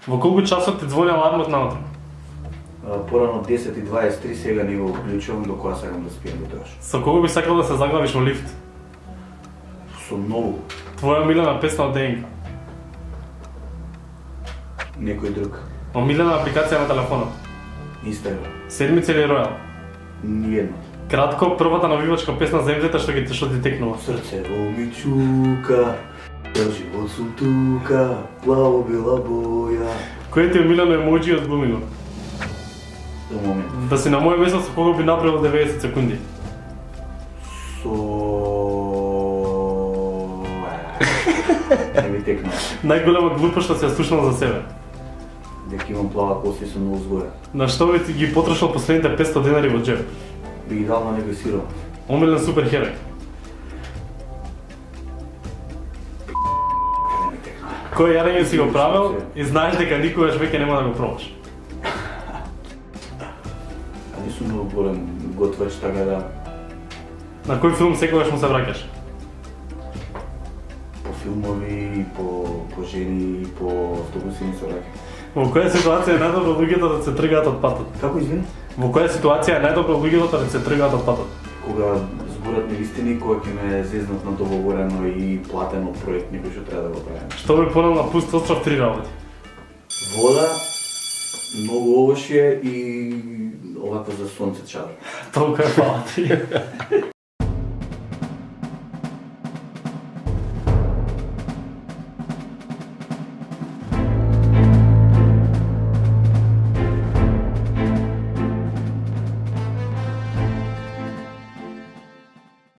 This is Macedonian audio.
Во колку часот ти звони алармот наутро? Порано 10:23, сега не го вклучувам до кога сакам да спием до тоа. Со кого би сакал да се заглавиш во лифт? Со многу, Твоја омилена песна од ДНК? некој друг. Омилена апликација на телефонот? Инстаграм. Седмица или Ројал? Ниедно. Кратко, првата навивачка песна за земјата што ти текнува. Срцево ми чука, цел живот сум тука, плаво бела боја. Кој ти е омилено емоджи од глумино? До момент. Да си на моје место со кого би направил 90 секунди? Со... Не ми текна. Најголема глупост што си ја слушнал за себе? Дека имам плава коса и сум многу згоја. На што би ти ги потрошил последните 500 денари во джеб? Би ги дал на некој сиро. Омилен суперхерој? Не ми текна. Кој јарење си го правил и знаеш дека никогаш веќе нема да го пробаш? А не сум многу голем готвач, така да... На кој филм секогаш му се враќаш? По филмови, по жени, по автобуси не се враќам. Во која ситуација е најдобро луѓето да се тргаат од патот? Како извини? Во која ситуација е најдобро луѓето да се тргаат од патот? Кога зборат невистини, кога ќе ме зезнат на договорено и платено проект некој што треба да го правим. Што би понел на пуст остров 3 работи? Вода, многу овошје и овакво за сонце чар. Толку е фала ти.